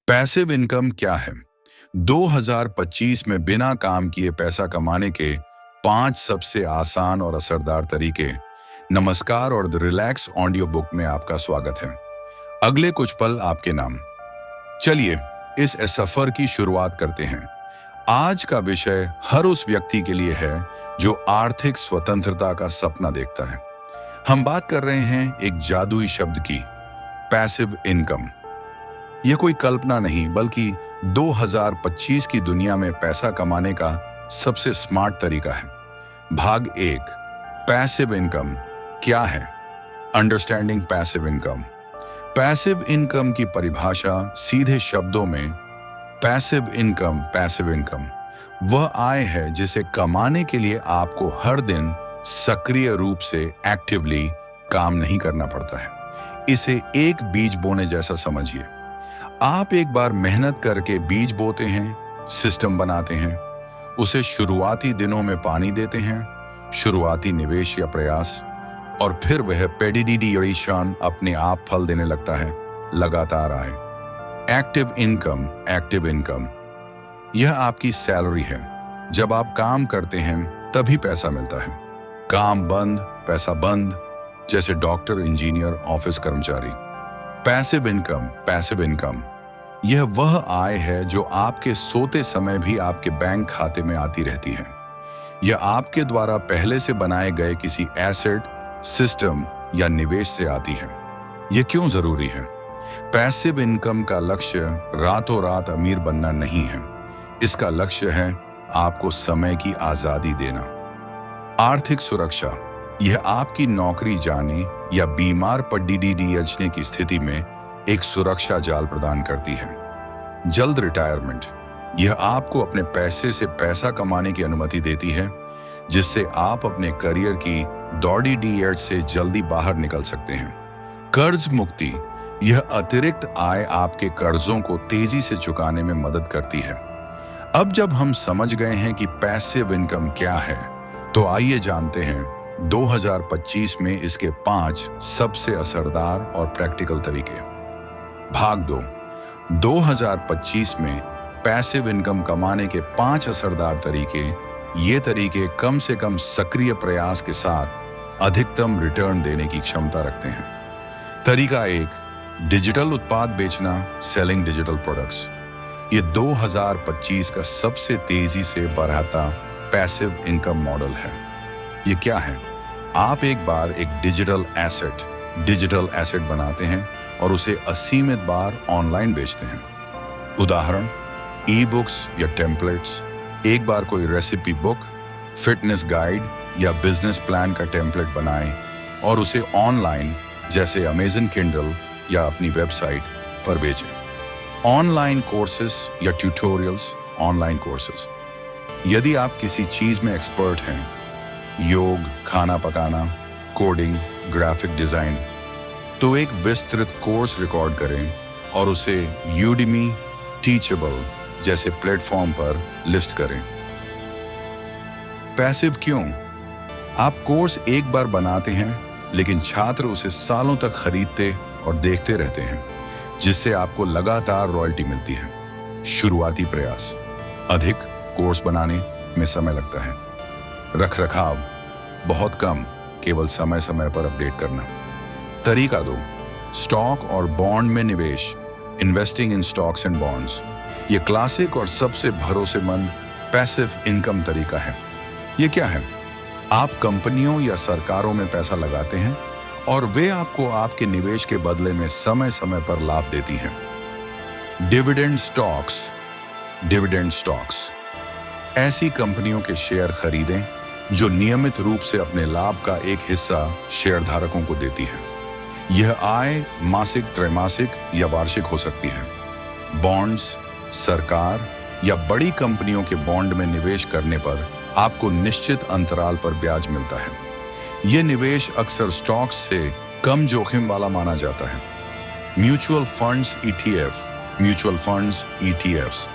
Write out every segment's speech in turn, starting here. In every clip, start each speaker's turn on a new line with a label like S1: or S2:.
S1: Passive income क्या है? 2025 में बिना काम किए पैसा कमाने के 5 सबसे आसान और असरदार तरीके। नमस्कार और द रिलैक्स ऑडियो बुक में आपका स्वागत है। अगले कुछ पल आपके नाम। चलिए इस सफर की शुरुआत करते हैं। आज का विषय हर उस व्यक्ति के लिए है जो आर्थिक स्वतंत्रता का सपना देखता है। हम बात कर रहे हैं एक जादुई शब्द की, पैसिव इनकम। यह कोई कल्पना नहीं बल्कि 2025 की दुनिया में पैसा कमाने का सबसे स्मार्ट तरीका है। भाग 1, पैसिव इनकम क्या है? Understanding passive income. Passive income की परिभाषा सीधे शब्दों में पैसिव इनकम वह आय है जिसे कमाने के लिए आपको हर दिन सक्रिय रूप से एक्टिवली काम नहीं करना पड़ता है। इसे एक बीज बोने जैसा समझिए। आप एक बार मेहनत करके बीज बोते हैं, सिस्टम बनाते हैं, उसे शुरुआती दिनों में पानी देते हैं, शुरुआती निवेश या प्रयास, और फिर वह पेडिडिडिएशन अपने आप फल देने लगता है, लगातार आए। एक्टिव इनकम यह आपकी सैलरी है। जब आप काम करते हैं तभी पैसा मिलता है। काम बंद पैसा बंद, जैसे डॉक्टर, इंजीनियर, ऑफिस कर्मचारी। पैसिव इनकम यह वह आय है जो आपके सोते समय भी आपके बैंक खाते में आती रहती है। यह आपके द्वारा पहले से बनाए गए किसी एसेट, सिस्टम या निवेश से आती है। यह क्यों जरूरी है? पैसिव इनकम का लक्ष्य रातों रात अमीर बनना नहीं है। इसका लक्ष्य है आपको समय की आजादी देना। आर्थिक सुरक्षा यह आपकी नौकरी जाने या बीमार पड़ने की स्थिति में एक सुरक्षा जाल प्रदान करती है। जल्द रिटायरमेंट यह आपको अपने पैसे से पैसा कमाने की अनुमति देती है, जिससे आप अपने करियर की दौड़ी एज से जल्दी बाहर निकल सकते हैं। कर्ज मुक्ति यह अतिरिक्त आय आपके कर्जों को तेजी से चुकाने में मदद करती है। अब जब हम समझ गए हैं कि पैसिव इनकम क्या है, तो आइए जानते हैं 2025 में इसके 5 सबसे असरदार और प्रैक्टिकल तरीके। भाग 2, 2025 में पैसिव इनकम कमाने के 5 असरदार तरीके। ये तरीके कम से कम सक्रिय प्रयास के साथ अधिकतम रिटर्न देने की क्षमता रखते हैं। तरीका 1, डिजिटल उत्पाद बेचना, सेलिंग डिजिटल प्रोडक्ट्स। ये 2025 का सबसे तेजी से बढ़ता पैसिव इनकम मॉडल है। ये क्या है? आप एक बार एक डिजिटल एसेट बनाते हैं और उसे असीमित बार ऑनलाइन बेचते हैं। उदाहरण, ई बुक्स या टेम्पलेट्स। एक बार कोई रेसिपी बुक, फिटनेस गाइड या बिजनेस प्लान का टेम्पलेट बनाएं और उसे ऑनलाइन जैसे अमेज़न किंडल या अपनी वेबसाइट पर बेचें। ऑनलाइन कोर्सेस या ट्यूटोरियल्स। ऑनलाइन कोर्सेस, यदि आप किसी चीज में एक्सपर्ट हैं, योग, खाना पकाना, कोडिंग, ग्राफिक डिजाइन, तो एक विस्तृत कोर्स रिकॉर्ड करें और उसे यूडेमी, टीचेबल जैसे प्लेटफॉर्म पर लिस्ट करें। पैसिव क्यों? आप कोर्स एक बार बनाते हैं, लेकिन छात्र उसे सालों तक खरीदते और देखते रहते हैं, जिससे आपको लगातार रॉयल्टी मिलती है। शुरुआती प्रयास, अधिक कोर्स बनाने में समय लगता है। रखरखाव बहुत कम, केवल समय समय पर अपडेट करना। तरीका 2, स्टॉक और बॉन्ड में निवेश, investing in stocks and bonds. ये क्लासिक और सबसे भरोसेमंद पैसिव इनकम तरीका है। ये क्या है? आप कंपनियों या सरकारों में पैसा लगाते हैं और वे आपको आपके निवेश के बदले में समय समय पर लाभ देती हैं। डिविडेंड स्टॉक्स, ऐसी कंपनियों के शेयर खरीदें जो नियमित रूप से अपने लाभ का एक हिस्सा शेयरधारकों को देती है। यह आय मासिक, त्रैमासिक या वार्षिक हो सकती है। बॉन्ड्स, सरकार या बड़ी कंपनियों के बॉन्ड में निवेश करने पर आपको निश्चित अंतराल पर ब्याज मिलता है। यह निवेश अक्सर स्टॉक्स से कम जोखिम वाला माना जाता है। म्यूचुअल फंड्स ETFs,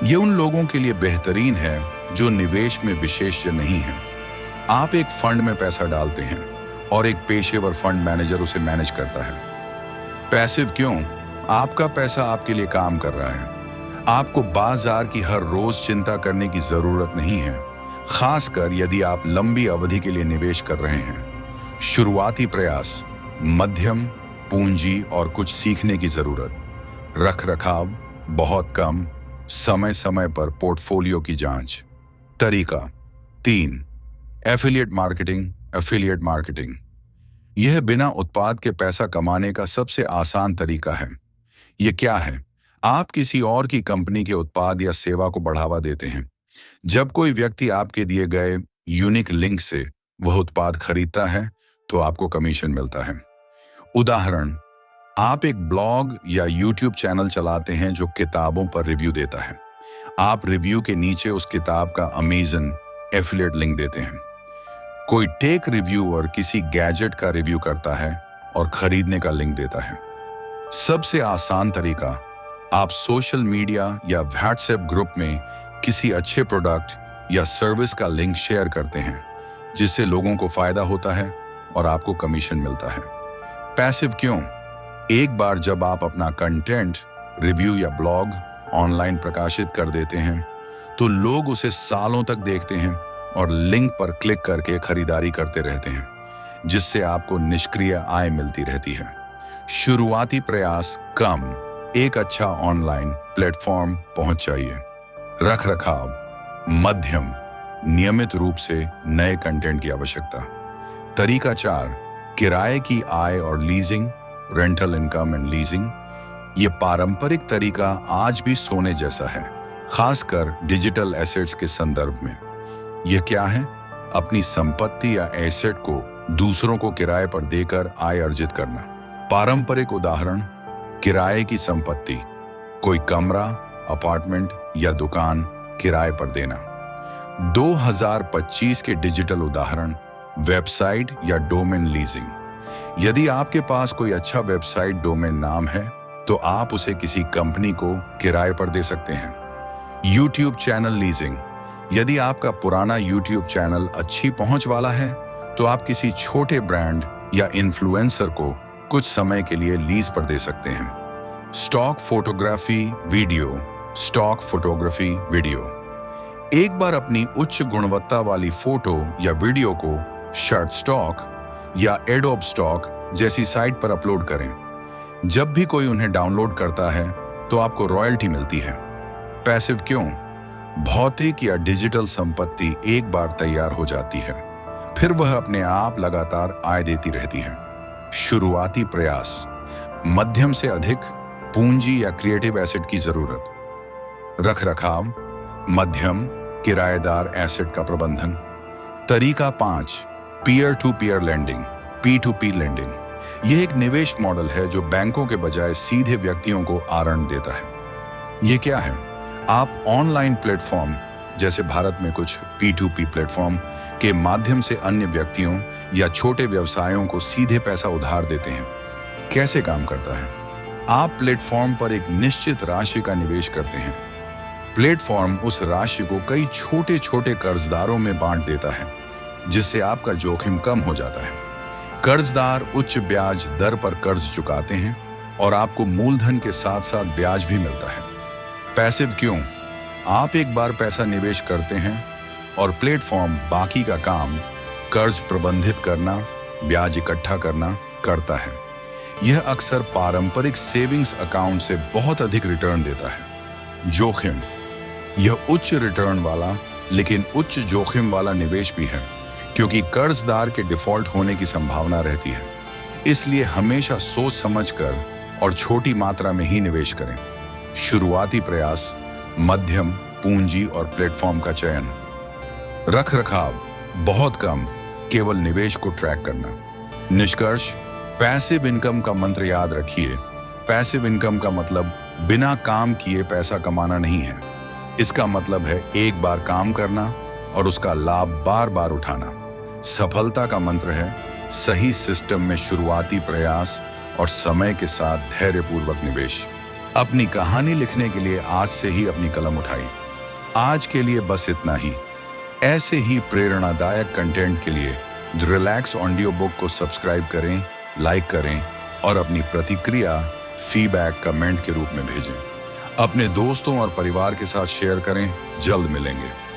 S1: ये उन लोगों के लिए बेहतरीन है जो निवेश में विशेषज्ञ नहीं हैं। आप एक फंड में पैसा डालते हैं और एक पेशेवर फंड मैनेजर उसे मैनेज करता है। पैसिव क्यों? आपका पैसा आपके लिए काम कर रहा है। आपको बाजार की हर रोज चिंता करने की जरूरत नहीं है, खासकर यदि आप लंबी अवधि के लिए निवेश कर रहे हैं। शुरुआती प्रयास, मध्यम पूंजी और कुछ सीखने की जरूरत, रख रखाव बहुत कम, समय समय पर पोर्टफोलियो की जांच। तरीका 3, एफिलिएट मार्केटिंग। एफिलिएट मार्केटिंग यह बिना उत्पाद के पैसा कमाने का सबसे आसान तरीका है। यह क्या है? आप किसी और की कंपनी के उत्पाद या सेवा को बढ़ावा देते हैं। जब कोई व्यक्ति आपके दिए गए यूनिक लिंक से वह उत्पाद खरीदता है तो आपको कमीशन मिलता है। उदाहरण, आप एक ब्लॉग या यूट्यूब चैनल चलाते हैं जो किताबों पर रिव्यू देता है। आप रिव्यू के नीचे उस किताब का अमेज़न एफिलिएट लिंक देते हैं। कोई टेक रिव्यूअर किसी गैजेट का रिव्यू करता है और खरीदने का लिंक देता है। सबसे आसान तरीका, आप सोशल मीडिया या व्हाट्सएप ग्रुप में किसी अच्छे प्रोडक्ट या सर्विस का लिंक शेयर करते हैं, जिससे लोगों को फायदा होता है और आपको कमीशन मिलता है। पैसिव क्यों? एक बार जब आप अपना कंटेंट, रिव्यू या ब्लॉग ऑनलाइन प्रकाशित कर देते हैं तो लोग उसे सालों तक देखते हैं और लिंक पर क्लिक करके खरीदारी करते रहते हैं, जिससे आपको निष्क्रिय आय मिलती रहती है। शुरुआती प्रयास कम, एक अच्छा ऑनलाइन प्लेटफॉर्म पहुंच चाहिए। रख रखाव मध्यम, नियमित रूप से नए कंटेंट की आवश्यकता। तरीका 4, किराए की आय और leasing. Rental income and leasing ये पारंपरिक तरीका आज भी सोने जैसा है, खासकर डिजिटल एसेट्स के संदर्भ में। यह क्या है? अपनी संपत्ति या एसेट को दूसरों को किराए पर देकर आय अर्जित करना। पारंपरिक उदाहरण, किराए की संपत्ति, कोई कमरा, अपार्टमेंट या दुकान किराए पर देना। 2025 के डिजिटल उदाहरण, वेबसाइट या डोमेन लीजिंग। यदि आपके पास कोई अच्छा वेबसाइट डोमेन नाम है तो आप उसे किसी कंपनी को किराए पर दे सकते हैं। यूट्यूब चैनल लीजिंग, यदि आपका पुराना यूट्यूब चैनल अच्छी पहुंच वाला है तो आप किसी छोटे ब्रांड या इन्फ्लुएंसर को कुछ समय के लिए लीज पर दे सकते हैं। Stock photography video. Stock photography video, एक बार अपनी उच्च गुणवत्ता वाली फोटो या वीडियो को शटरस्टॉक या एडोब स्टॉक जैसी साइट पर अपलोड करें। जब भी कोई उन्हें डाउनलोड करता है तो आपको रॉयल्टी मिलती है। पैसिव क्यों? भौतिक या डिजिटल संपत्ति एक बार तैयार हो जाती है, फिर वह अपने आप लगातार आय देती रहती है। शुरुआती प्रयास, मध्यम से अधिक पूंजी या क्रिएटिव एसेट की जरूरत। रख रखाव मध्यम, किराएदार एसेट का प्रबंधन। तरीका 5, peer to peer lending. P2P lending यह एक निवेश मॉडल है जो बैंकों के बजाय सीधे व्यक्तियों को ऋण देता है। यह क्या है? आप ऑनलाइन प्लेटफॉर्म जैसे भारत में कुछ P2P प्लेटफॉर्म के माध्यम से अन्य व्यक्तियों या छोटे व्यवसायों को सीधे पैसा उधार देते हैं। कैसे काम करता है? आप प्लेटफॉर्म पर एक निश्चित राशि का निवेश करते हैं। प्लेटफॉर्म उस राशि को कई छोटे छोटे कर्जदारों में बांट देता है, जिससे आपका जोखिम कम हो जाता है। कर्जदार उच्च ब्याज दर पर कर्ज चुकाते हैं और आपको मूलधन के साथ साथ ब्याज भी मिलता है। पैसिव क्यों? आप एक बार पैसा निवेश करते हैं और प्लेटफॉर्म बाकी का काम, कर्ज प्रबंधित करना, ब्याज इकट्ठा करना करता है। यह अक्सर पारंपरिक सेविंग्स अकाउंट से बहुत अधिक रिटर्न देता है। जोखिम, यह उच्च रिटर्न वाला लेकिन उच्च जोखिम वाला निवेश भी है, क्योंकि कर्जदार के डिफॉल्ट होने की संभावना रहती है। इसलिए हमेशा सोच समझकर और छोटी मात्रा में ही निवेश करें। शुरुआती प्रयास, मध्यम पूंजी और प्लेटफॉर्म का चयन। रख रखाव बहुत कम, केवल निवेश को ट्रैक करना। निष्कर्ष, पैसिव इनकम का मंत्र याद रखिए। पैसिव इनकम का मतलब बिना काम किए पैसा कमाना नहीं है। इसका मतलब है एक बार काम करना और उसका लाभ बार बार उठाना। सफलता का मंत्र है सही सिस्टम में शुरुआती प्रयास और समय के साथ धैर्यपूर्वक निवेश। अपनी कहानी लिखने के लिए आज से ही अपनी कलम उठाई। आज के लिए बस इतना ही। ऐसे ही प्रेरणादायक कंटेंट के लिए द रिलैक्स ऑडियो बुक को सब्सक्राइब करें, लाइक करें और अपनी प्रतिक्रिया फीडबैक कमेंट के रूप में भेजें। अपने दोस्तों और परिवार के साथ शेयर करें। जल्द मिलेंगे।